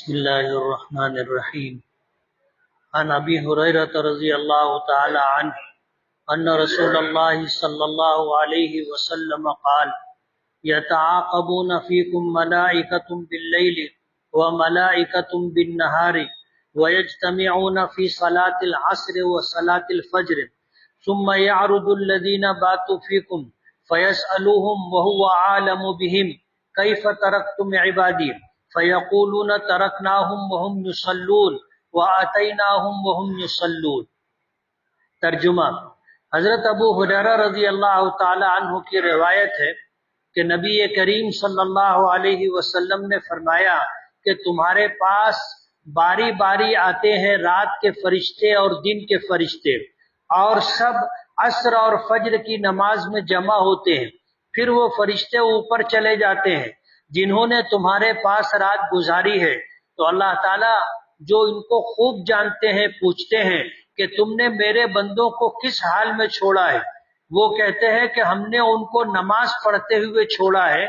بسم الله الرحمن الرحيم. عن أبي هريرة رضي الله تعالى عنه أن رسول الله صلى الله عليه وسلم قال: يتعاقبون فيكم ملائكة بالليل وملائكة بالنهار ويجتمعون في صلاة العصر وصلاة الفجر ثم يعرض الذين باتوا فيكم فيسألوهم وهو عالم بهم كيف تركتم عبادي فيقولون تركناهم وهم يصلون وآتيناهم وهم يصلون. ترجمہ: حضرت ابو ہریرہ رضی اللہ تعالی عنہ کی روایت ہے کہ نبی کریم صلی اللہ علیہ وسلم نے فرمایا کہ تمہارے پاس باری باری آتے ہیں رات کے فرشتے اور دن کے فرشتے، اور سب عصر اور فجر کی نماز میں جمع ہوتے ہیں. پھر وہ فرشتے اوپر چلے جاتے ہیں جنہوں نے تمہارے پاس رات گزاری ہے، تو اللہ تعالیٰ جو ان کو خوب جانتے ہیں پوچھتے ہیں کہ تم نے میرے بندوں کو کس حال میں چھوڑا ہے؟ وہ کہتے ہیں کہ ہم نے ان کو نماز پڑھتے ہوئے چھوڑا ہے،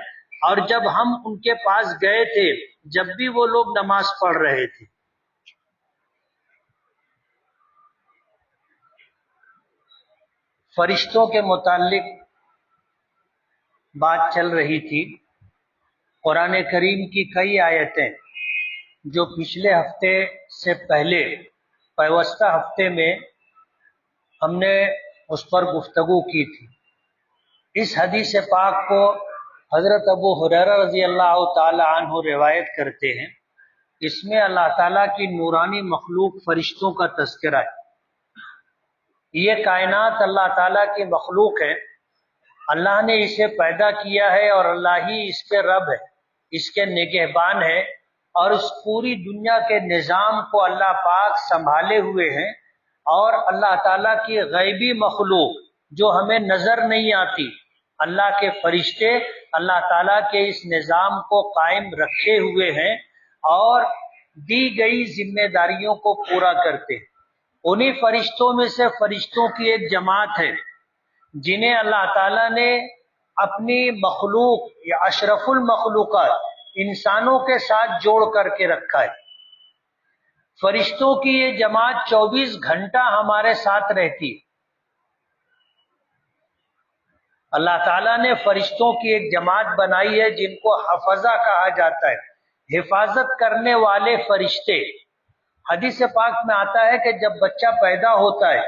اور جب ہم ان کے پاس گئے تھے جب بھی وہ لوگ نماز پڑھ رہے تھے. فرشتوں کے متعلق بات چل رہی تھی. قرآن کریم کی کئی آیتیں جو پچھلے ہفتے سے پہلے پیوستہ ہفتے میں ہم نے اس پر گفتگو کی تھی. اس حدیث پاک کو حضرت ابو ہریرہ رضی اللہ تعالی عنہ روایت کرتے ہیں. اس میں اللہ تعالیٰ کی نورانی مخلوق فرشتوں کا تذکرہ ہے. یہ کائنات اللہ تعالیٰ کی مخلوق ہے. اللہ نے اسے پیدا کیا ہے اور اللہ ہی اس کے رب ہے، اس کے نگہبان ہے، اور اس پوری دنیا کے نظام کو اللہ پاک سنبھالے ہوئے ہیں. اور اللہ تعالیٰ کی غیبی مخلوق جو ہمیں نظر نہیں آتی، اللہ کے فرشتے اللہ تعالیٰ کے اس نظام کو قائم رکھے ہوئے ہیں اور دی گئی ذمہ داریوں کو پورا کرتے ہیں. انہی فرشتوں میں سے فرشتوں کی ایک جماعت ہے جنہیں اللہ تعالیٰ نے اپنی مخلوق یا اشرف المخلوقات انسانوں کے ساتھ جوڑ کر کے رکھا ہے. فرشتوں کی یہ جماعت 24 گھنٹہ ہمارے ساتھ رہتی. اللہ تعالیٰ نے فرشتوں کی ایک جماعت بنائی ہے جن کو حفظہ کہا جاتا ہے، حفاظت کرنے والے فرشتے. حدیث پاک میں آتا ہے کہ جب بچہ پیدا ہوتا ہے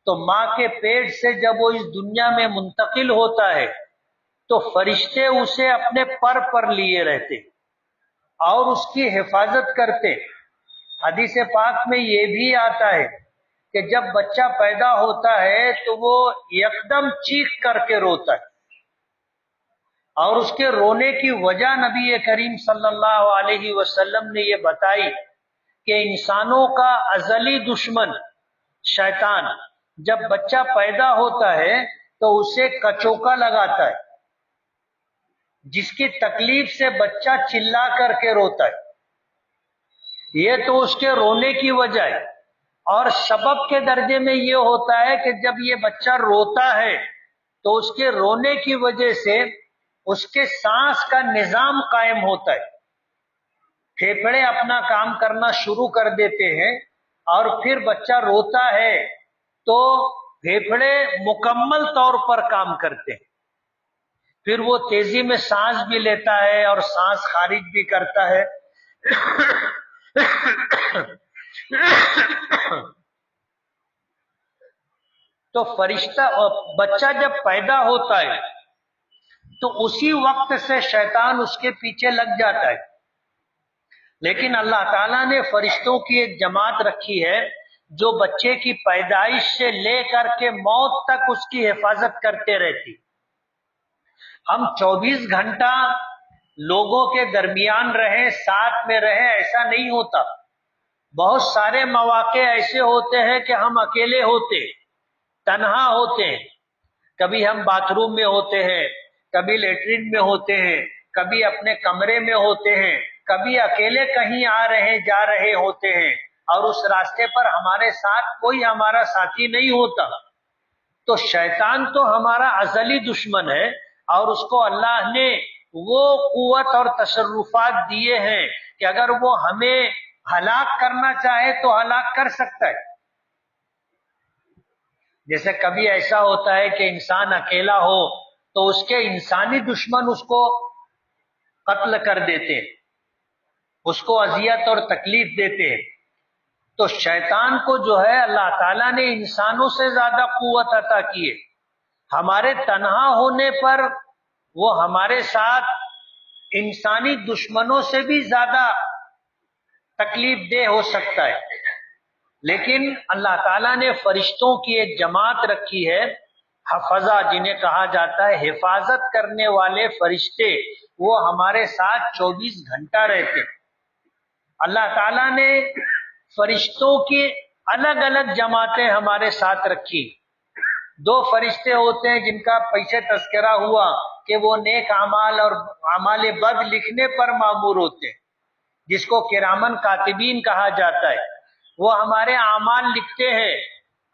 تو ماں کے پیٹ سے جب وہ اس دنیا میں منتقل ہوتا ہے تو فرشتے اسے اپنے پر لیے رہتے اور اس کی حفاظت کرتے. حدیث پاک میں یہ بھی آتا ہے کہ جب بچہ پیدا ہوتا ہے تو وہ یکدم چیخ کر کے روتا ہے، اور اس کے رونے کی وجہ نبی کریم صلی اللہ علیہ وسلم نے یہ بتائی کہ انسانوں کا ازلی دشمن شیطان جب بچہ پیدا ہوتا ہے تو اسے کچوکا لگاتا ہے، جس کی تکلیف سے بچہ چلا کر کے روتا ہے. یہ تو اس کے رونے کی وجہ ہے. اور سبب کے درجے میں یہ ہوتا ہے کہ جب یہ بچہ روتا ہے تو اس کے رونے کی وجہ سے اس کے سانس کا نظام قائم ہوتا ہے. پھیپھڑے اپنا کام کرنا شروع کر دیتے ہیں، اور پھر بچہ روتا ہے تو پھیپھڑے مکمل طور پر کام کرتے ہیں. پھر وہ تیزی میں سانس بھی لیتا ہے اور سانس خارج بھی کرتا ہے. تو بچہ جب پیدا ہوتا ہے تو اسی وقت سے شیطان اس کے پیچھے لگ جاتا ہے. لیکن اللہ تعالیٰ نے فرشتوں کی ایک جماعت رکھی ہے جو بچے کی پیدائش سے لے کر کے موت تک اس کی حفاظت کرتے رہتی. ہم 24 گھنٹہ لوگوں کے درمیان رہیں، ساتھ میں رہیں، ایسا نہیں ہوتا. بہت سارے مواقع ایسے ہوتے ہیں کہ ہم اکیلے ہوتے، تنہا ہوتے ہیں. کبھی ہم باتھ روم میں ہوتے ہیں، کبھی لیٹرین میں ہوتے ہیں، کبھی اپنے کمرے میں ہوتے ہیں، کبھی اکیلے کہیں آ رہے جا رہے ہوتے ہیں، اور اس راستے پر ہمارے ساتھ کوئی ہمارا ساتھی نہیں ہوتا. تو شیطان تو ہمارا ازلی دشمن ہے، اور اس کو اللہ نے وہ قوت اور تصرفات دیے ہیں کہ اگر وہ ہمیں ہلاک کرنا چاہے تو ہلاک کر سکتا ہے. جیسے کبھی ایسا ہوتا ہے کہ انسان اکیلا ہو تو اس کے انسانی دشمن اس کو قتل کر دیتے ہیں، اس کو اذیت اور تکلیف دیتے ہیں. تو شیطان کو جو ہے اللہ تعالیٰ نے انسانوں سے زیادہ قوت عطا کی ہے. ہمارے تنہا ہونے پر وہ ہمارے ساتھ انسانی دشمنوں سے بھی زیادہ تکلیف دہ ہو سکتا ہے. لیکن اللہ تعالیٰ نے فرشتوں کی ایک جماعت رکھی ہے، حفظہ جنہیں کہا جاتا ہے، حفاظت کرنے والے فرشتے، وہ ہمارے ساتھ 24 گھنٹہ رہتے ہیں. اللہ تعالیٰ نے فرشتوں کی الگ الگ جماعتیں ہمارے ساتھ رکھی. 2 فرشتے ہوتے ہیں جن کا پیچھے تذکرہ ہوا کہ وہ نیک اعمال اور اعمال بد لکھنے پر مامور ہوتے ہیں، جس کو کرامن کاتبین کہا جاتا ہے. وہ ہمارے اعمال لکھتے ہیں،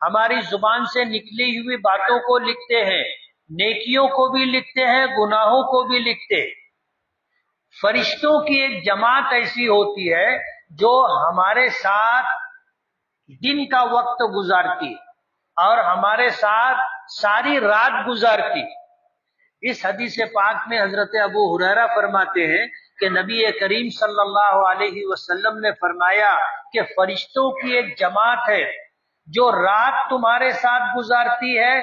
ہماری زبان سے نکلی ہوئی باتوں کو لکھتے ہیں، نیکیوں کو بھی لکھتے ہیں، گناہوں کو بھی لکھتے ہیں. فرشتوں کی ایک جماعت ایسی ہوتی ہے جو ہمارے ساتھ دن کا وقت گزارتی اور ہمارے ساتھ ساری رات گزارتی. اس حدیث پاک میں حضرت ابو ہریرہ فرماتے ہیں کہ نبی کریم صلی اللہ علیہ وسلم نے فرمایا کہ فرشتوں کی ایک جماعت ہے جو رات تمہارے ساتھ گزارتی ہے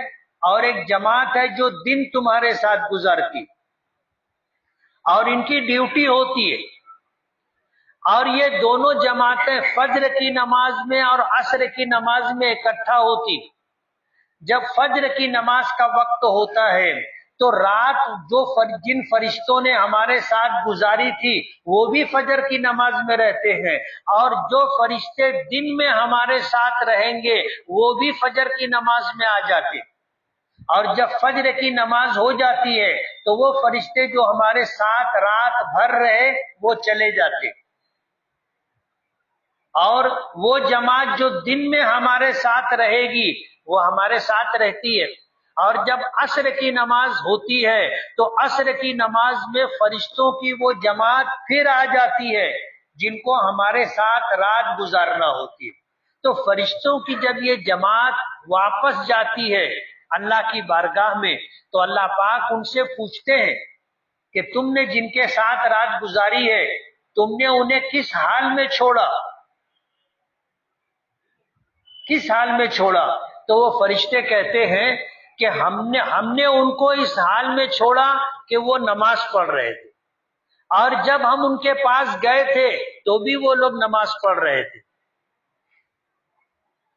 اور ایک جماعت ہے جو دن تمہارے ساتھ گزارتی، اور ان کی ڈیوٹی ہوتی ہے. اور یہ دونوں جماعتیں فجر کی نماز میں اور عصر کی نماز میں اکٹھا ہوتی. جب فجر کی نماز کا وقت ہوتا ہے تو رات جو جن فرشتوں نے ہمارے ساتھ گزاری تھی وہ بھی فجر کی نماز میں رہتے ہیں، اور جو فرشتے دن میں ہمارے ساتھ رہیں گے وہ بھی فجر کی نماز میں آ جاتے. اور جب فجر کی نماز ہو جاتی ہے تو وہ فرشتے جو ہمارے ساتھ رات بھر رہے وہ چلے جاتے، اور وہ جماعت جو دن میں ہمارے ساتھ رہے گی وہ ہمارے ساتھ رہتی ہے. اور جب عصر کی نماز ہوتی ہے تو عصر کی نماز میں فرشتوں کی وہ جماعت پھر آ جاتی ہے جن کو ہمارے ساتھ رات گزارنا ہوتی ہے. تو فرشتوں کی جب یہ جماعت واپس جاتی ہے اللہ کی بارگاہ میں تو اللہ پاک ان سے پوچھتے ہیں کہ تم نے جن کے ساتھ رات گزاری ہے تم نے انہیں کس حال میں چھوڑا، کس حال میں چھوڑا؟ تو وہ فرشتے کہتے ہیں کہ ہم نے ان کو اس حال میں چھوڑا کہ وہ نماز پڑھ رہے تھے، اور جب ہم ان کے پاس گئے تھے تو بھی وہ لوگ نماز پڑھ رہے تھے.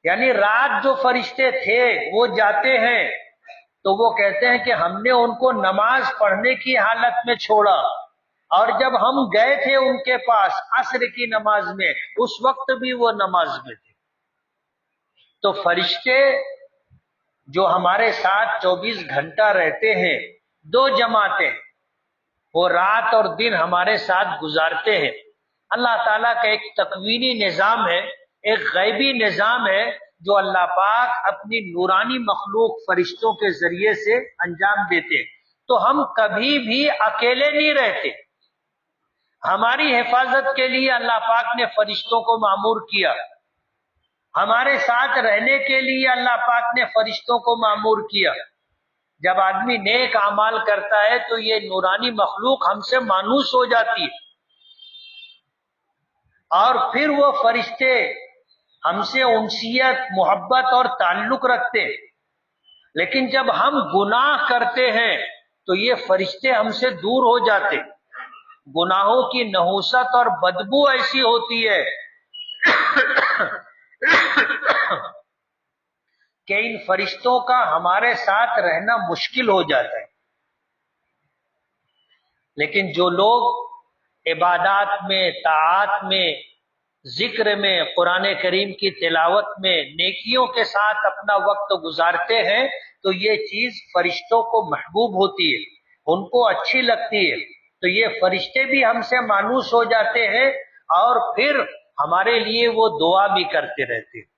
یعنی رات جو فرشتے تھے وہ جاتے ہیں تو وہ کہتے ہیں کہ ہم نے ان کو نماز پڑھنے کی حالت میں چھوڑا، اور جب ہم گئے تھے ان کے پاس عصر کی نماز میں اس وقت بھی وہ نماز میں تھے. تو فرشتے جو ہمارے ساتھ 24 گھنٹہ رہتے ہیں، 2 جماعتیں، وہ رات اور دن ہمارے ساتھ گزارتے ہیں. اللہ تعالیٰ کا ایک تکوینی نظام ہے، ایک غیبی نظام ہے جو اللہ پاک اپنی نورانی مخلوق فرشتوں کے ذریعے سے انجام دیتے. تو ہم کبھی بھی اکیلے نہیں رہتے. ہماری حفاظت کے لیے اللہ پاک نے فرشتوں کو مامور کیا، ہمارے ساتھ رہنے کے لیے اللہ پاک نے فرشتوں کو مامور کیا. جب آدمی نیک اعمال کرتا ہے تو یہ نورانی مخلوق ہم سے مانوس ہو جاتی ہے، اور پھر وہ فرشتے ہم سے انسیت، محبت اور تعلق رکھتے ہیں. لیکن جب ہم گناہ کرتے ہیں تو یہ فرشتے ہم سے دور ہو جاتے. گناہوں کی نحوست اور بدبو ایسی ہوتی ہے کہ ان فرشتوں کا ہمارے ساتھ رہنا مشکل ہو جاتا ہے. لیکن جو لوگ عبادات میں، طاعات میں، ذکر میں، قرآن کریم کی تلاوت میں نیکیوں کے ساتھ اپنا وقت گزارتے ہیں تو یہ چیز فرشتوں کو محبوب ہوتی ہے، ان کو اچھی لگتی ہے. تو یہ فرشتے بھی ہم سے مانوس ہو جاتے ہیں اور پھر ہمارے لیے وہ دعا بھی کرتے رہتے ہیں.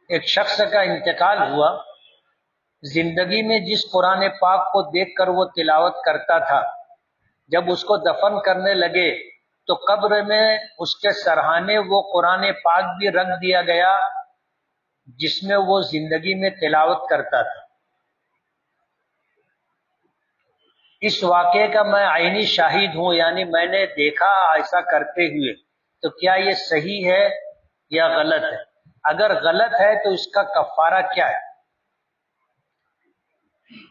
ایک شخص کا انتقال ہوا، زندگی میں جس قرآن پاک کو دیکھ کر وہ تلاوت کرتا تھا، جب اس کو دفن کرنے لگے تو قبر میں اس کے سرہانے وہ قرآن پاک بھی رکھ دیا گیا جس میں وہ زندگی میں تلاوت کرتا تھا۔ اس واقعے کا میں عینی شاہد ہوں، یعنی میں نے دیکھا ایسا کرتے ہوئے۔ تو کیا یہ صحیح ہے یا غلط ہے؟ اگر غلط ہے تو اس کا کفارہ کیا ہے؟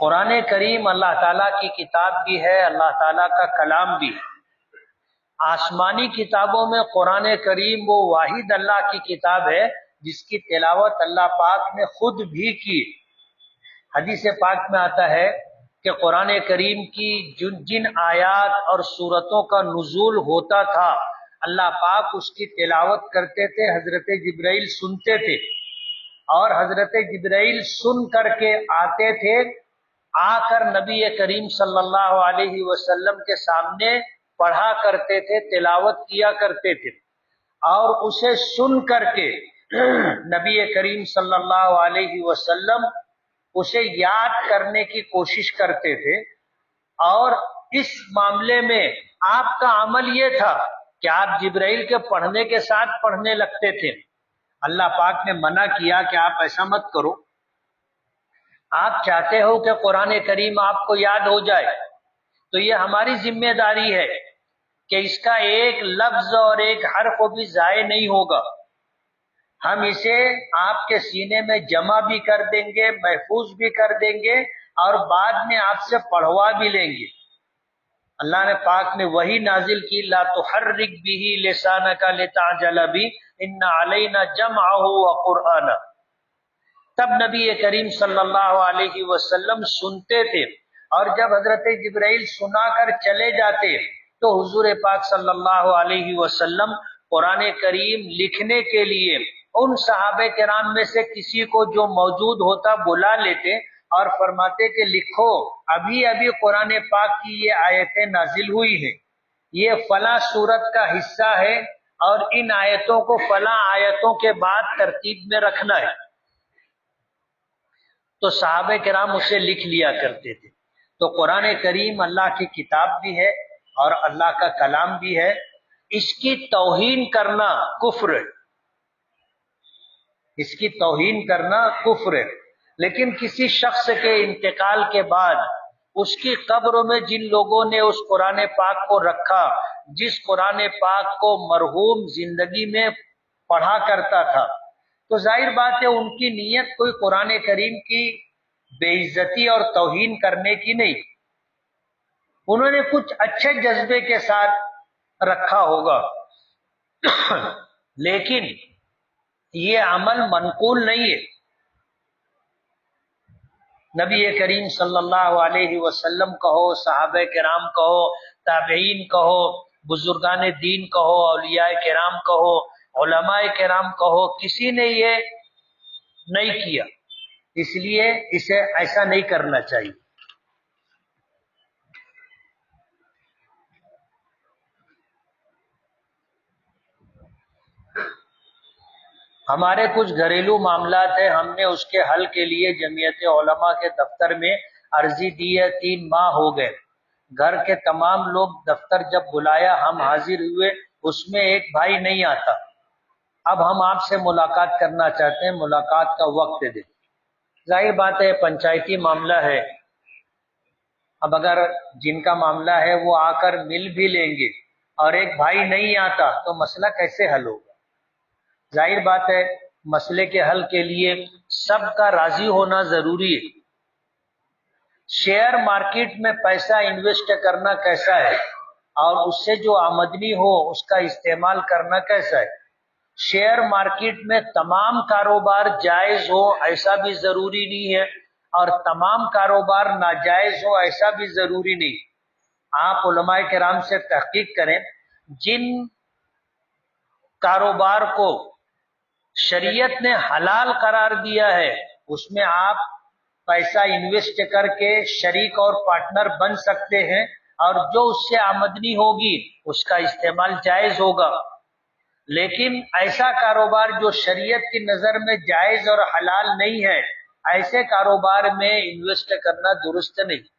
قرآن کریم اللہ تعالیٰ کی کتاب بھی ہے، اللہ تعالیٰ کا کلام بھی ہے۔ آسمانی کتابوں میں قرآن کریم وہ واحد اللہ کی کتاب ہے جس کی تلاوت اللہ پاک نے خود بھی کی۔ حدیث پاک میں آتا ہے کہ قرآن کریم کی جن آیات اور سورتوں کا نزول ہوتا تھا، اللہ پاک اس کی تلاوت کرتے تھے، حضرت جبرائیل سنتے تھے، اور حضرت جبرائیل سن کر کے آتے تھے، آ کر نبی کریم صلی اللہ علیہ وسلم کے سامنے پڑھا کرتے تھے، تلاوت کیا کرتے تھے، اور اسے سن کر کے نبی کریم صلی اللہ علیہ وسلم اسے یاد کرنے کی کوشش کرتے تھے۔ اور اس معاملے میں آپ کا عمل یہ تھا کہ آپ جبرائیل کے پڑھنے کے ساتھ پڑھنے لگتے تھے۔ اللہ پاک نے منع کیا کہ آپ ایسا مت کرو۔ آپ چاہتے ہو کہ قرآن کریم آپ کو یاد ہو جائے، تو یہ ہماری ذمہ داری ہے کہ اس کا ایک لفظ اور ایک حرف بھی ضائع نہیں ہوگا۔ ہم اسے آپ کے سینے میں جمع بھی کر دیں گے، محفوظ بھی کر دیں گے، اور بعد میں آپ سے پڑھوا بھی لیں گے۔ اللہ نے پاک نے وہی نازل کی، لا تحرک به لسانک لتعجل به ان علینا جمعہ وقرآنہ۔ تب نبی کریم صلی اللہ علیہ وسلم سنتے تھے، اور جب حضرت جبرائیل سنا کر چلے جاتے تو حضور پاک صلی اللہ علیہ وسلم قرآن کریم لکھنے کے لیے ان صحابہ کرام میں سے کسی کو جو موجود ہوتا بلا لیتے اور فرماتے کہ لکھو، ابھی ابھی قرآن پاک کی یہ آیتیں نازل ہوئی ہیں، یہ فلاں سورت کا حصہ ہے، اور ان آیتوں کو فلاں آیتوں کے بعد ترتیب میں رکھنا ہے۔ تو صحابہ کرام اسے لکھ لیا کرتے تھے۔ تو قرآن کریم اللہ کی کتاب بھی ہے اور اللہ کا کلام بھی ہے۔ اس کی توہین کرنا کفر ہے، اس کی توہین کرنا کفر ہے۔ لیکن کسی شخص کے انتقال کے بعد اس کی قبر میں جن لوگوں نے اس قرآن پاک کو رکھا، جس قرآن پاک کو مرحوم زندگی میں پڑھا کرتا تھا، تو ظاہر بات ہے ان کی نیت کوئی قرآن کریم کی بے عزتی اور توہین کرنے کی نہیں، انہوں نے کچھ اچھے جذبے کے ساتھ رکھا ہوگا، لیکن یہ عمل منقول نہیں ہے۔ نبی کریم صلی اللہ علیہ وسلم کہو، صحابہ کرام کہو، تابعین کہو، بزرگان دین کہو، اولیاء کرام کہو، علماء کرام کہو، کسی نے یہ نہیں کیا، اس لیے اسے ایسا نہیں کرنا چاہیے۔ ہمارے کچھ گھریلو معاملات ہیں، ہم نے اس کے حل کے لیے جمعیت علماء کے دفتر میں عرضی دی ہے، 3 ماہ ہو گئے۔ گھر کے تمام لوگ دفتر جب بلایا ہم حاضر ہوئے، اس میں ایک بھائی نہیں آتا۔ اب ہم آپ سے ملاقات کرنا چاہتے ہیں، ملاقات کا وقت دیں۔ ظاہر بات ہے پنچایتی معاملہ ہے، اب اگر جن کا معاملہ ہے وہ آ کر مل بھی لیں گے اور ایک بھائی نہیں آتا تو مسئلہ کیسے حل ہوگا؟ ظاہر بات ہے مسئلے کے حل کے لیے سب کا راضی ہونا ضروری ہے۔ شیئر مارکیٹ میں پیسہ انویسٹ کرنا کیسا ہے اور اس سے جو آمدنی ہو اس کا استعمال کرنا کیسا ہے؟ شیئر مارکیٹ میں تمام کاروبار جائز ہو ایسا بھی ضروری نہیں ہے، اور تمام کاروبار ناجائز ہو ایسا بھی ضروری نہیں۔ آپ علماء کرام سے تحقیق کریں، جن کاروبار کو شریعت نے حلال قرار دیا ہے اس میں آپ پیسہ انویسٹ کر کے شریک اور پارٹنر بن سکتے ہیں، اور جو اس سے آمدنی ہوگی اس کا استعمال جائز ہوگا۔ لیکن ایسا کاروبار جو شریعت کی نظر میں جائز اور حلال نہیں ہے، ایسے کاروبار میں انویسٹ کرنا درست نہیں۔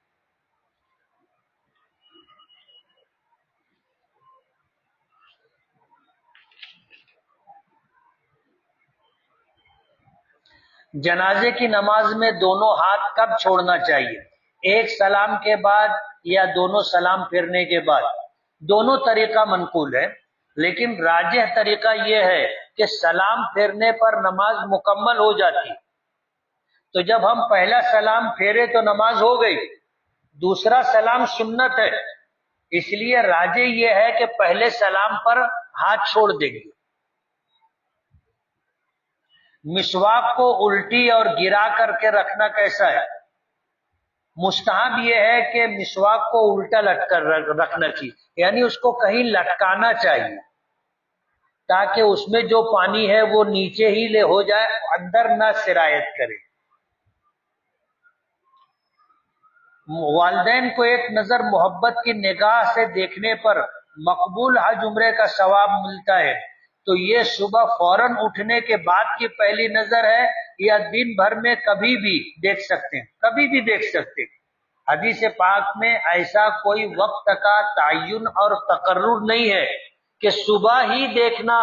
جنازے کی نماز میں دونوں ہاتھ کب چھوڑنا چاہیے؟ ایک سلام کے بعد یا دونوں سلام پھیرنے کے بعد؟ دونوں طریقہ منقول ہے، لیکن راجح طریقہ یہ ہے کہ سلام پھیرنے پر نماز مکمل ہو جاتی۔ تو جب ہم پہلا سلام پھیرے تو نماز ہو گئی، دوسرا سلام سنت ہے، اس لیے راجح یہ ہے کہ پہلے سلام پر ہاتھ چھوڑ دیں گے۔ مسواک کو الٹی اور گرا کر کے رکھنا کیسا ہے؟ مستحب یہ ہے کہ مسواک کو الٹا لٹ کر رکھنا چاہیے، یعنی اس کو کہیں لٹکانا چاہیے تاکہ اس میں جو پانی ہے وہ نیچے ہی لے ہو جائے، اندر نہ سرایت کرے۔ والدین کو ایک نظر محبت کی نگاہ سے دیکھنے پر مقبول حج عمرے کا ثواب ملتا ہے، تو یہ صبح فوراً اٹھنے کے بعد کی پہلی نظر ہے یا دن بھر میں کبھی بھی دیکھ سکتے ہیں؟ کبھی بھی دیکھ سکتے ہیں۔ حدیث پاک میں ایسا کوئی وقت کا تعین اور تقرر نہیں ہے کہ صبح ہی دیکھنا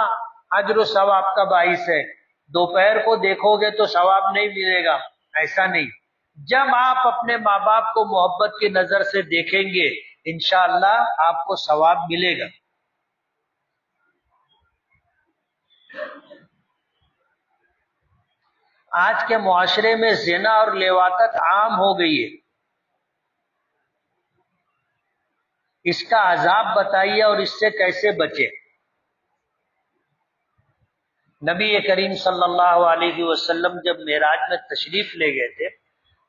اجر و ثواب کا باعث ہے، دوپہر کو دیکھو گے تو ثواب نہیں ملے گا، ایسا نہیں۔ جب آپ اپنے ماں باپ کو محبت کی نظر سے دیکھیں گے انشاءاللہ آپ کو ثواب ملے گا۔ آج کے معاشرے میں زنا اور لواطت عام ہو گئی ہے، اس کا عذاب بتائیے اور اس سے کیسے بچے۔ نبی کریم صلی اللہ علیہ وسلم جب معراج میں تشریف لے گئے تھے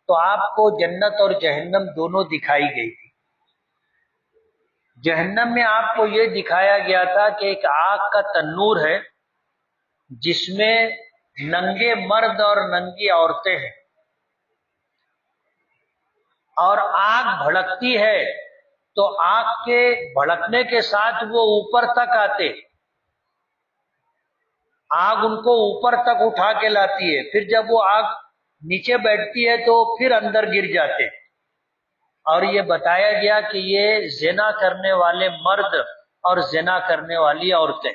تو آپ کو جنت اور جہنم دونوں دکھائی گئی تھی۔ جہنم میں آپ کو یہ دکھایا گیا تھا کہ ایک آگ کا تنور ہے جس میں ننگے مرد اور ننگی عورتیں ہیں، اور آگ بھڑکتی ہے تو آگ کے بھڑکنے کے ساتھ وہ اوپر تک آتے، آگ ان کو اوپر تک اٹھا کے لاتی ہے، پھر جب وہ آگ نیچے بیٹھتی ہے تو پھر اندر گر جاتے۔ اور یہ بتایا گیا کہ یہ زنا کرنے والے مرد اور زنا کرنے والی عورتیں۔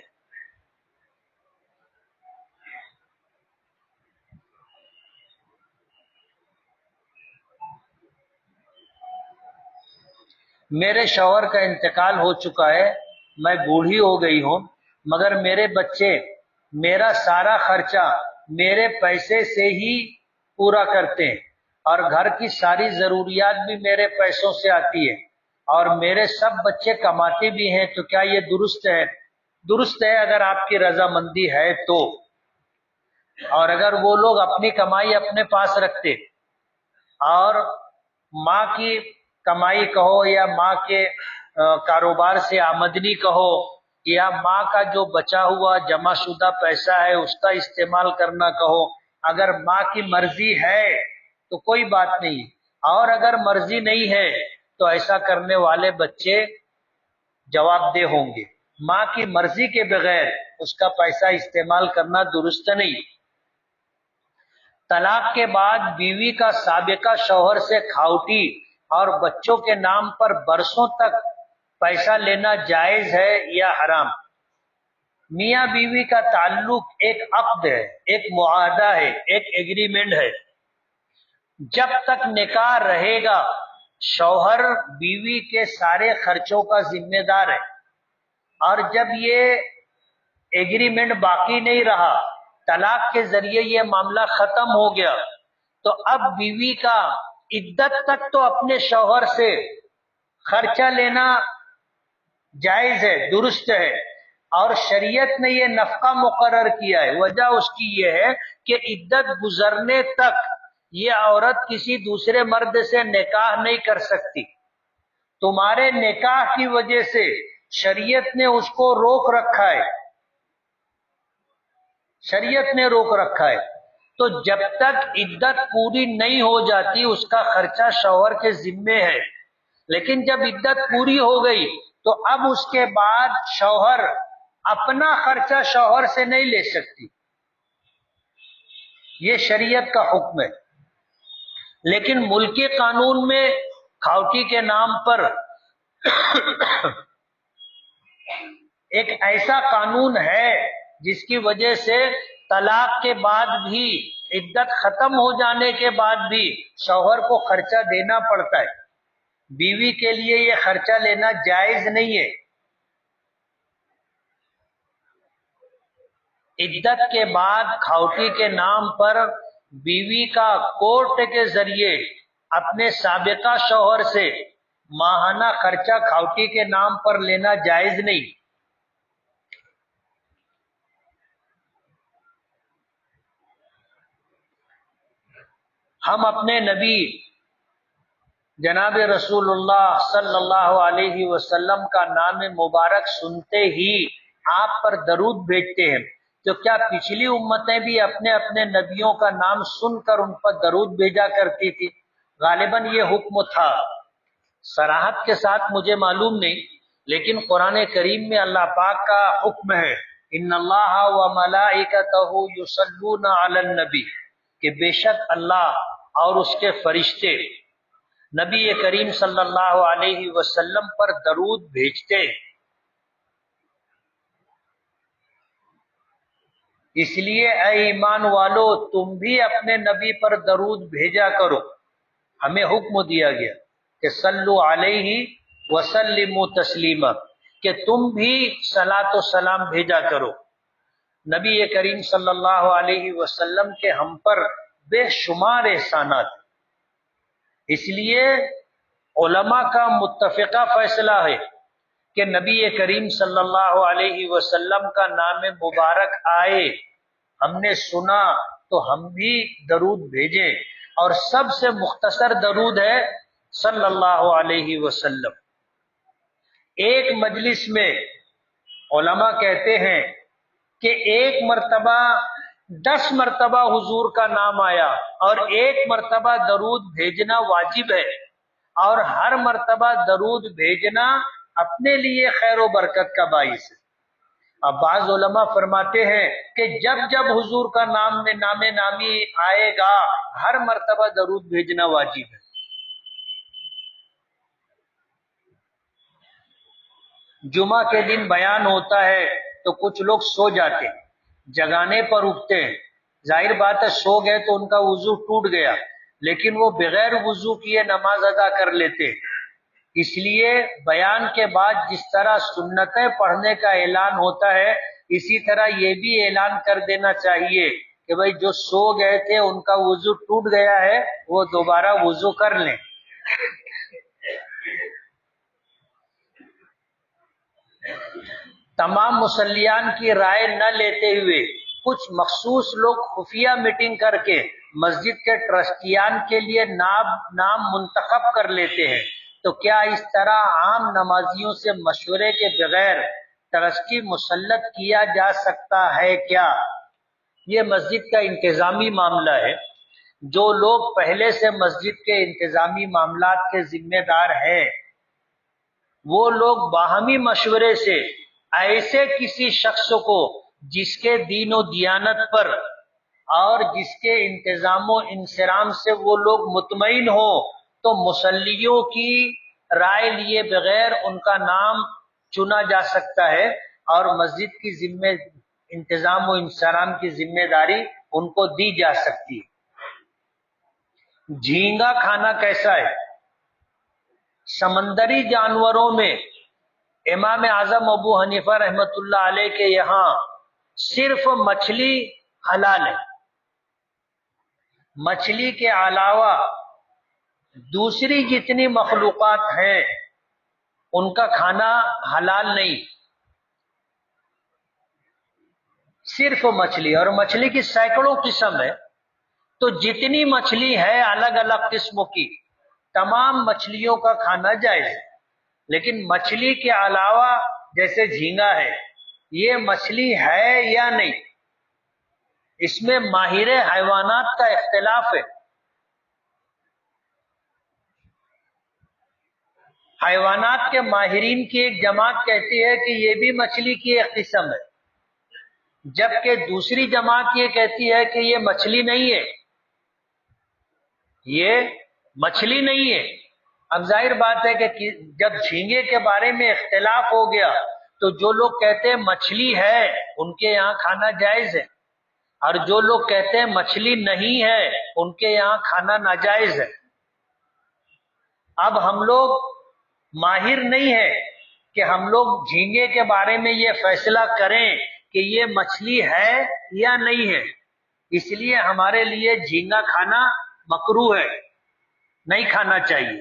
میرے شوہر کا انتقال ہو چکا ہے، میں بوڑھی ہو گئی ہوں، مگر میرے بچے میرا سارا خرچہ میرے پیسے سے ہی پورا کرتے ہیں، اور گھر کی ساری ضروریات بھی میرے پیسوں سے آتی ہے، اور میرے سب بچے کماتے بھی ہیں، تو کیا یہ درست ہے؟ درست ہے اگر آپ کی رضامندی ہے تو، اور اگر وہ لوگ اپنی کمائی اپنے پاس رکھتے اور ماں کی کمائی کہو یا ماں کے کاروبار سے آمدنی کہو یا ماں کا جو بچا ہوا جمع شدہ پیسہ ہے اس کا استعمال کرنا کہو، اگر ماں کی مرضی ہے تو کوئی بات نہیں، اور اگر مرضی نہیں ہے تو ایسا کرنے والے بچے جواب دہ ہوں گے۔ ماں کی مرضی کے بغیر اس کا پیسہ استعمال کرنا درست نہیں۔ طلاق کے بعد بیوی کا سابقہ شوہر سے کھاوٹی اور بچوں کے نام پر برسوں تک پیسہ لینا جائز ہے یا حرام؟ میاں بیوی کا تعلق ایک عقد ہے، ایک معاہدہ ہے، ایک ایگریمنٹ ہے۔ جب تک نکاح رہے گا شوہر بیوی کے سارے خرچوں کا ذمہ دار ہے، اور جب یہ ایگریمنٹ باقی نہیں رہا، طلاق کے ذریعے یہ معاملہ ختم ہو گیا، تو اب بیوی کا عدت تک تو اپنے شوہر سے خرچہ لینا جائز ہے، درست ہے، اور شریعت نے یہ نفقہ مقرر کیا ہے۔ وجہ اس کی یہ ہے کہ عدت گزرنے تک یہ عورت کسی دوسرے مرد سے نکاح نہیں کر سکتی۔ تمہارے نکاح کی وجہ سے شریعت نے اس کو روک رکھا ہے، شریعت نے روک رکھا ہے، تو جب تک عدت پوری نہیں ہو جاتی اس کا خرچہ شوہر کے ذمے ہے، لیکن جب عدت پوری ہو گئی تو اب اس کے بعد شوہر اپنا خرچہ شوہر سے نہیں لے سکتی، یہ شریعت کا حکم ہے۔ لیکن ملکی قانون میں کھاوٹی کے نام پر ایک ایسا قانون ہے جس کی وجہ سے طلاق کے بعد بھی، عدت ختم ہو جانے کے بعد بھی شوہر کو خرچہ دینا پڑتا ہے۔ بیوی کے لیے یہ خرچہ لینا جائز نہیں ہے۔ عدت کے بعد کھاوٹی کے نام پر بیوی کا کورٹ کے ذریعے اپنے سابقہ شوہر سے ماہانہ خرچہ کھاوٹی کے نام پر لینا جائز نہیں۔ ہم اپنے نبی جناب رسول اللہ صلی اللہ علیہ وسلم کا نام مبارک سنتے ہی آپ پر درود بھیجتے ہیں، تو کیا پچھلی امتیں بھی اپنے اپنے نبیوں کا نام سن کر ان پر درود بھیجا کرتی تھی؟ غالباً یہ حکم تھا، صراحت کے ساتھ مجھے معلوم نہیں، لیکن قرآن کریم میں اللہ پاک کا حکم ہے، ان اللہ و ملائکتہ یصلون علی النبی، کہ بے شک اللہ اور اس کے فرشتے نبی کریم صلی اللہ علیہ وسلم پر درود بھیجتے۔ اس لیے اے ایمان والو، تم بھی اپنے نبی پر درود بھیجا کرو۔ ہمیں حکم دیا گیا کہ صلو علیہ وسلموا تسلیما، کہ تم بھی صلاۃ و سلام بھیجا کرو۔ نبی کریم صلی اللہ علیہ وسلم کے ہم پر بے شمار احسانات، اس لیے علماء کا متفقہ فیصلہ ہے کہ نبی کریم صلی اللہ علیہ وسلم کا نام مبارک آئے، ہم نے سنا تو ہم بھی درود بھیجیں، اور سب سے مختصر درود ہے صلی اللہ علیہ وسلم۔ ایک مجلس میں علماء کہتے ہیں کہ ایک مرتبہ 10 مرتبہ حضور کا نام آیا، اور ایک مرتبہ درود بھیجنا واجب ہے، اور ہر مرتبہ درود بھیجنا اپنے لیے خیر و برکت کا باعث ہے۔ اب بعض علماء فرماتے ہیں کہ جب جب حضور کا نام نامی آئے گا، ہر مرتبہ درود بھیجنا واجب ہے۔ جمعہ کے دن بیان ہوتا ہے تو کچھ لوگ سو جاتے، جگانے پر اٹھتے ہیں، ظاہر بات ہے سو گئے تو ان کا وضو ٹوٹ گیا، لیکن وہ بغیر وضو کیے نماز ادا کر لیتے۔ اس لیے بیان کے بعد جس طرح سنتیں پڑھنے کا اعلان ہوتا ہے، اسی طرح یہ بھی اعلان کر دینا چاہیے کہ بھئی جو سو گئے تھے ان کا وضو ٹوٹ گیا ہے، وہ دوبارہ وضو کر لیں۔ تمام مصلیان کی رائے نہ لیتے ہوئے کچھ مخصوص لوگ خفیہ میٹنگ کر کے مسجد کے ٹرسٹیان کے لیے نام منتخب کر لیتے ہیں، تو کیا اس طرح عام نمازیوں سے مشورے کے بغیر ٹرسٹی مسلط کیا جا سکتا ہے کیا؟ یہ مسجد کا انتظامی معاملہ ہے۔ جو لوگ پہلے سے مسجد کے انتظامی معاملات کے ذمہ دار ہیں، وہ لوگ باہمی مشورے سے ایسے کسی شخص کو جس کے دین و دیانت پر اور جس کے انتظام و انصرام سے وہ لوگ مطمئن ہوں، تو مصلیوں کی رائے لیے بغیر ان کا نام چنا جا سکتا ہے، اور مسجد کی انتظام و انصرام کی ذمہ داری ان کو دی جا سکتی ہے۔ جھینگا کھانا کیسا ہے؟ سمندری جانوروں میں امام اعظم ابو حنیفہ رحمۃ اللہ علیہ کے یہاں صرف مچھلی حلال ہے۔ مچھلی کے علاوہ دوسری جتنی مخلوقات ہیں ان کا کھانا حلال نہیں، صرف مچھلی، اور مچھلی کی سینکڑوں قسم ہے، تو جتنی مچھلی ہے الگ الگ قسموں کی، تمام مچھلیوں کا کھانا جائز ہے۔ لیکن مچھلی کے علاوہ جیسے جھینگا ہے، یہ مچھلی ہے یا نہیں، اس میں ماہر حیوانات کا اختلاف ہے۔ حیوانات کے ماہرین کی ایک جماعت کہتی ہے کہ یہ بھی مچھلی کی ایک قسم ہے، جبکہ دوسری جماعت یہ کہتی ہے کہ یہ مچھلی نہیں ہے، یہ مچھلی نہیں ہے۔ اب ظاہر بات ہے کہ جب جھینگے کے بارے میں اختلاف ہو گیا تو جو لوگ کہتے ہیں مچھلی ہے ان کے یہاں کھانا جائز ہے، اور جو لوگ کہتے ہیں مچھلی نہیں ہے ان کے یہاں کھانا ناجائز ہے۔ اب ہم لوگ ماہر نہیں ہے کہ ہم لوگ جھینگے کے بارے میں یہ فیصلہ کریں کہ یہ مچھلی ہے یا نہیں ہے، اس لیے ہمارے لیے جھینگا کھانا مکروہ ہے، نہیں کھانا چاہیے۔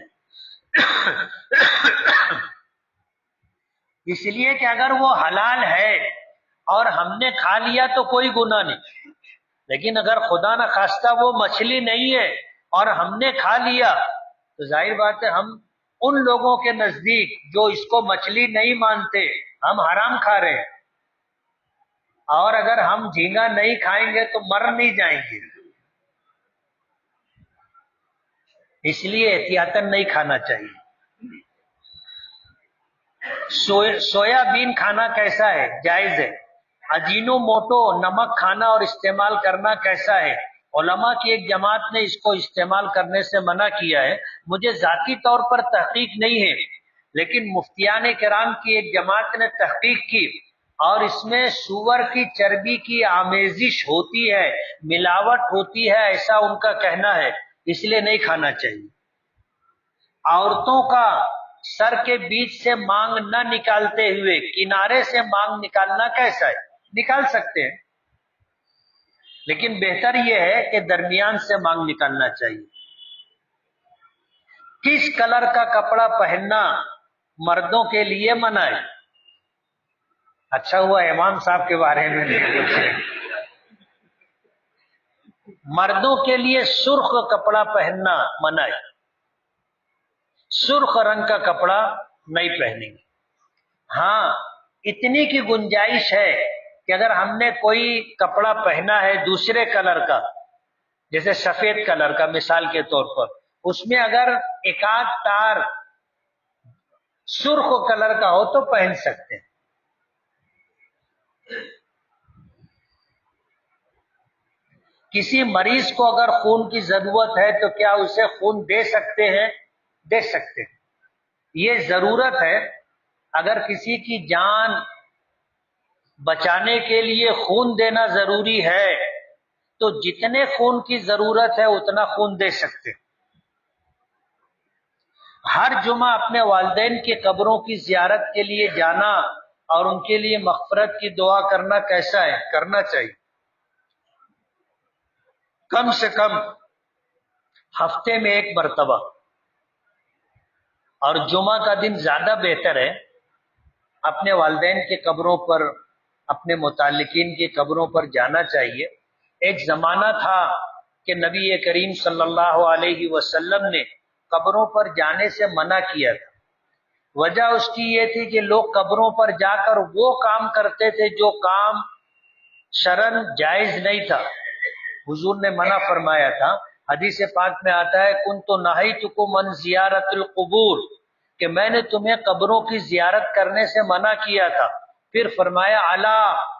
اس لیے کہ اگر وہ حلال ہے اور ہم نے کھا لیا تو کوئی گناہ نہیں، لیکن اگر خدا نہ خواستہ وہ مچھلی نہیں ہے اور ہم نے کھا لیا تو ظاہر بات ہے ہم ان لوگوں کے نزدیک جو اس کو مچھلی نہیں مانتے ہم حرام کھا رہے ہیں، اور اگر ہم جھینگا نہیں کھائیں گے تو مر نہیں جائیں گے، اس لیے احتیاطاً نہیں کھانا چاہیے۔ سویا بین کھانا کیسا ہے؟ جائز ہے۔ اجینو موٹو نمک کھانا اور استعمال کرنا کیسا ہے؟ علماء کی ایک جماعت نے اس کو استعمال کرنے سے منع کیا ہے، مجھے ذاتی طور پر تحقیق نہیں ہے، لیکن مفتیان کرام کی ایک جماعت نے تحقیق کی اور اس میں سور کی چربی کی آمیزش ہوتی ہے، ملاوٹ ہوتی ہے، ایسا ان کا کہنا ہے، اس لیے نہیں کھانا چاہیے۔ عورتوں کا سر کے بیچ سے مانگ نہ نکالتے ہوئے کنارے سے مانگ نکالنا کیسا ہے؟ نکال سکتے ہیں، لیکن بہتر یہ ہے کہ درمیان سے مانگ نکالنا چاہیے۔ کس کلر کا کپڑا پہننا مردوں کے لیے منع ہے؟ اچھا ہوا امام صاحب کے بارے میں نہیں پوچھے۔ مردوں کے لیے سرخ کپڑا پہننا منع ہے، سرخ رنگ کا کپڑا نہیں پہنیں گے۔ ہاں اتنی کی گنجائش ہے کہ اگر ہم نے کوئی کپڑا پہنا ہے دوسرے کلر کا، جیسے سفید کلر کا مثال کے طور پر، اس میں اگر ایک آدھ تار سرخ کلر کا ہو تو پہن سکتے ہیں۔ کسی مریض کو اگر خون کی ضرورت ہے تو کیا اسے خون دے سکتے ہیں؟ دے سکتے ہیں۔ یہ ضرورت ہے، اگر کسی کی جان بچانے کے لیے خون دینا ضروری ہے تو جتنے خون کی ضرورت ہے اتنا خون دے سکتے ہیں۔ ہر جمعہ اپنے والدین کی قبروں کی زیارت کے لیے جانا اور ان کے لیے مغفرت کی دعا کرنا کیسا ہے؟ کرنا چاہیے۔ کم سے کم ہفتے میں ایک مرتبہ، اور جمعہ کا دن زیادہ بہتر ہے، اپنے والدین کی قبروں پر، اپنے متعلقین کی قبروں پر جانا چاہیے۔ ایک زمانہ تھا کہ نبی کریم صلی اللہ علیہ وسلم نے قبروں پر جانے سے منع کیا تھا۔ وجہ اس کی یہ تھی کہ لوگ قبروں پر جا کر وہ کام کرتے تھے جو کام شرعاً جائز نہیں تھا۔ حضور نے منع فرمایا تھا، حدیث پاک میں آتا ہے کنت نہیتکم عن زیارت القبور، کہ میں نے تمہیں قبروں کی زیارت کرنے سے منع کیا تھا۔ پھر فرمایا الا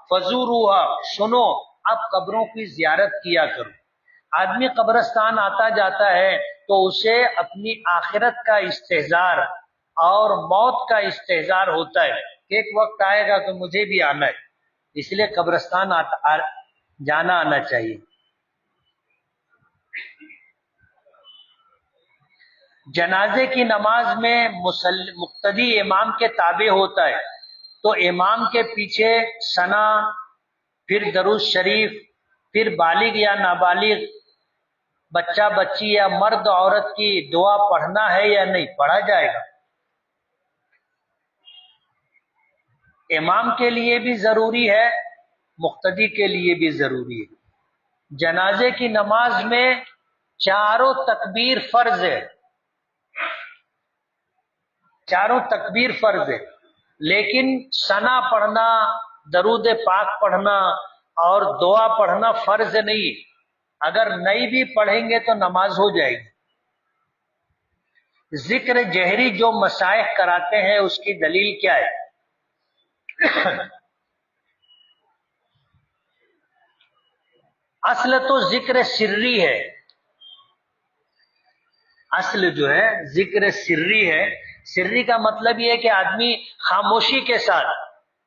فزوروها، سنو اب قبروں کی زیارت کیا کرو۔ آدمی قبرستان آتا جاتا ہے تو اسے اپنی آخرت کا استحضار اور موت کا استحضار ہوتا ہے کہ ایک وقت آئے گا کہ مجھے بھی آنا ہے، اس لیے قبرستان جانا آنا چاہیے۔ جنازے کی نماز میں مقتدی امام کے تابع ہوتا ہے تو امام کے پیچھے ثنا، پھر درود شریف، پھر بالغ یا نابالغ بچہ بچی یا مرد عورت کی دعا پڑھنا ہے یا نہیں؟ پڑھا جائے گا۔ امام کے لیے بھی ضروری ہے، مقتدی کے لیے بھی ضروری ہے۔ جنازے کی نماز میں چاروں تکبیر فرض ہے، چاروں تکبیر فرض ہے، لیکن ثنا پڑھنا، درود پاک پڑھنا اور دعا پڑھنا فرض نہیں۔ اگر نہیں بھی پڑھیں گے تو نماز ہو جائے گی۔ ذکر جہری جو مشائخ کراتے ہیں اس کی دلیل کیا ہے؟ اصل تو ذکر سری ہے، اصل جو ہے ذکر سری ہے۔ سری کا مطلب یہ ہے کہ آدمی خاموشی کے ساتھ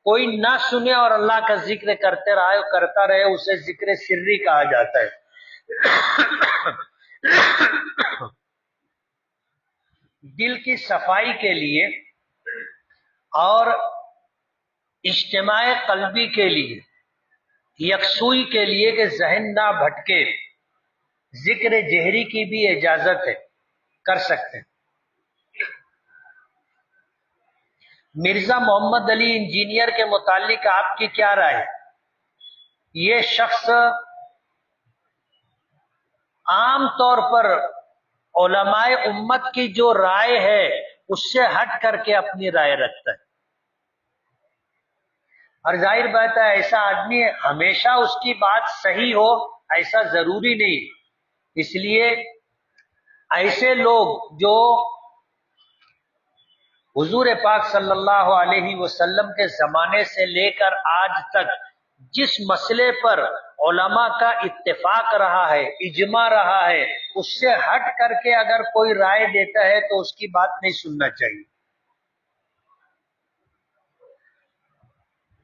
کوئی نہ سنے اور اللہ کا ذکر کرتا رہے، اسے ذکر سری کہا جاتا ہے۔ دل کی صفائی کے لیے اور اجتماع قلبی کے لیے، یکسوئی کے لیے کہ ذہن نہ بھٹکے، ذکر جہری کی بھی اجازت ہے، کر سکتے ہیں۔ مرزا محمد علی انجینئر کے متعلق آپ کی کیا رائے ہے؟ یہ شخص عام طور پر علماء امت کی جو رائے ہے اس سے ہٹ کر کے اپنی رائے رکھتا ہے، اور ظاہر بات ہے ایسا آدمی ہمیشہ اس کی بات صحیح ہو ایسا ضروری نہیں، اس لیے ایسے لوگ جو حضور پاک صلی اللہ علیہ وسلم کے زمانے سے لے کر آج تک جس مسئلے پر علماء کا اتفاق رہا ہے، اجماع رہا ہے، اس سے ہٹ کر کے اگر کوئی رائے دیتا ہے تو اس کی بات نہیں سننا چاہیے۔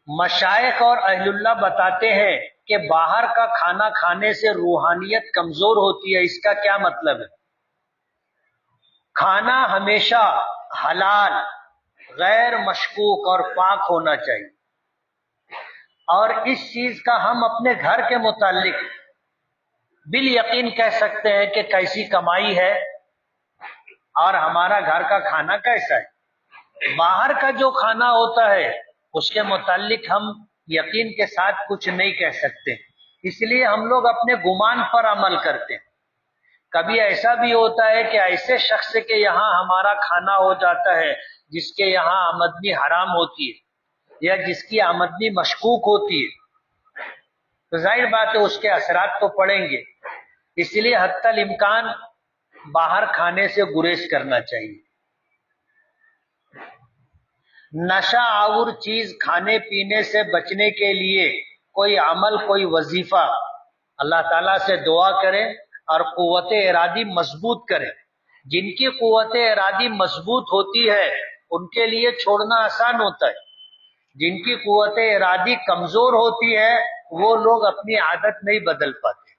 مشائخ اور اہل اللہ بتاتے ہیں کہ باہر کا کھانا کھانے سے روحانیت کمزور ہوتی ہے، اس کا کیا مطلب ہے؟ کھانا ہمیشہ حلال، غیر مشکوک اور پاک ہونا چاہیے، اور اس چیز کا ہم اپنے گھر کے متعلق بالیقین کہہ سکتے ہیں کہ کیسی کمائی ہے اور ہمارا گھر کا کھانا کیسا ہے۔ باہر کا جو کھانا ہوتا ہے اس کے متعلق ہم یقین کے ساتھ کچھ نہیں کہہ سکتے، اس لیے ہم لوگ اپنے گمان پر عمل کرتے ہیں۔ کبھی ایسا بھی ہوتا ہے کہ ایسے شخص کے یہاں ہمارا کھانا ہو جاتا ہے جس کے یہاں آمدنی حرام ہوتی ہے یا جس کی آمدنی مشکوک ہوتی ہے، تو ظاہر بات ہے اس کے اثرات تو پڑیں گے، اس لیے حتی الامکان باہر کھانے سے گریز کرنا چاہیے۔ نشہ آور چیز کھانے پینے سے بچنے کے لیے کوئی عمل، کوئی وظیفہ اللہ تعالیٰ سے دعا کریں اور قوت ارادی مضبوط کریں۔ جن کی قوت ارادی مضبوط ہوتی ہے ان کے لیے چھوڑنا آسان ہوتا ہے، جن کی قوت ارادی کمزور ہوتی ہے وہ لوگ اپنی عادت نہیں بدل پاتے۔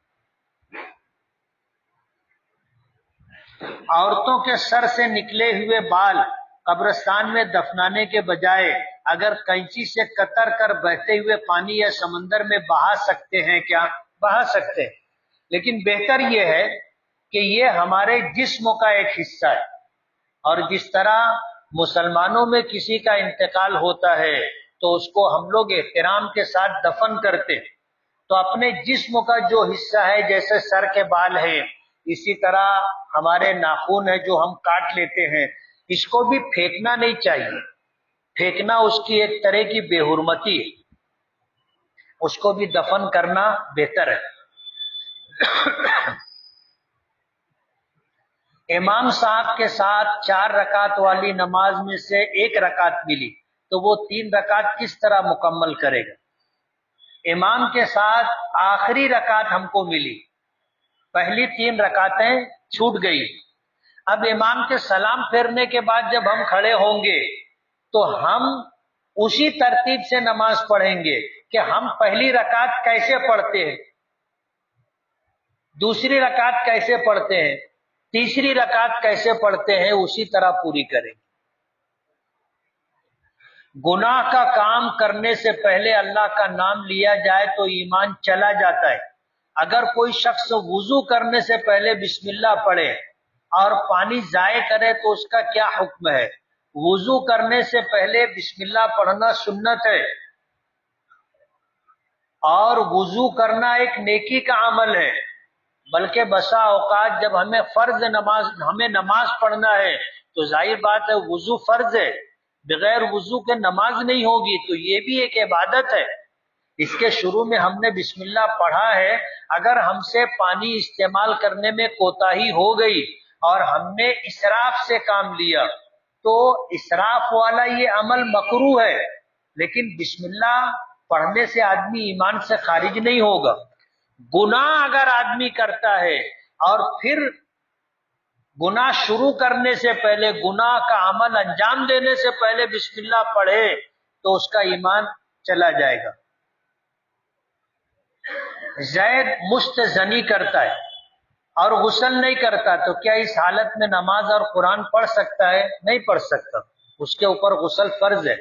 عورتوں کے سر سے نکلے ہوئے بال قبرستان میں دفنانے کے بجائے اگر کینچی سے کتر کر بہتے ہوئے پانی یا سمندر میں بہا سکتے ہیں کیا؟ بہا سکتے ہیں، لیکن بہتر یہ ہے کہ یہ ہمارے جسم کا ایک حصہ ہے، اور جس طرح مسلمانوں میں کسی کا انتقال ہوتا ہے تو اس کو ہم لوگ احترام کے ساتھ دفن کرتے، تو اپنے جسم کا جو حصہ ہے جیسے سر کے بال ہیں، اسی طرح ہمارے ناخن ہے جو ہم کاٹ لیتے ہیں، اس کو بھی پھینکنا نہیں چاہیے۔ پھینکنا اس کی ایک طرح کی بے حرمتی ہے، اس کو بھی دفن کرنا بہتر ہے۔ امام صاحب کے ساتھ 4 رکعت والی نماز میں سے 1 رکعت ملی تو وہ 3 رکعت کس طرح مکمل کرے گا؟ امام کے ساتھ آخری رکعت ہم کو ملی، پہلی 3 رکعتیں چھوٹ گئی، اب امام کے سلام پھیرنے کے بعد جب ہم کھڑے ہوں گے تو ہم اسی ترتیب سے نماز پڑھیں گے کہ ہم پہلی رکعت کیسے پڑھتے ہیں، دوسری رکعت کیسے پڑھتے ہیں، تیسری رکعت کیسے پڑھتے ہیں، اسی طرح پوری کریں گے۔ گناہ کا کام کرنے سے پہلے اللہ کا نام لیا جائے تو ایمان چلا جاتا ہے۔ اگر کوئی شخص وضو کرنے سے پہلے بسم اللہ پڑھے اور پانی ضائع کرے تو اس کا کیا حکم ہے؟ وضو کرنے سے پہلے بسم اللہ پڑھنا سنت ہے، اور وضو کرنا ایک نیکی کا عمل ہے، بلکہ بسا اوقات جب ہمیں نماز پڑھنا ہے تو ظاہر بات ہے وضو فرض ہے، بغیر وضو کے نماز نہیں ہوگی، تو یہ بھی ایک عبادت ہے۔ اس کے شروع میں ہم نے بسم اللہ پڑھا ہے، اگر ہم سے پانی استعمال کرنے میں کوتاہی ہو گئی اور ہم نے اسراف سے کام لیا تو اسراف والا یہ عمل مکروہ ہے، لیکن بسم اللہ پڑھنے سے آدمی ایمان سے خارج نہیں ہوگا۔ گناہ اگر آدمی کرتا ہے اور پھر گناہ شروع کرنے سے پہلے، گناہ کا عمل انجام دینے سے پہلے بسم اللہ پڑھے تو اس کا ایمان چلا جائے گا۔ زید مستزنی کرتا ہے اور غسل نہیں کرتا تو کیا اس حالت میں نماز اور قرآن پڑھ سکتا ہے؟ نہیں پڑھ سکتا، اس کے اوپر غسل فرض ہے۔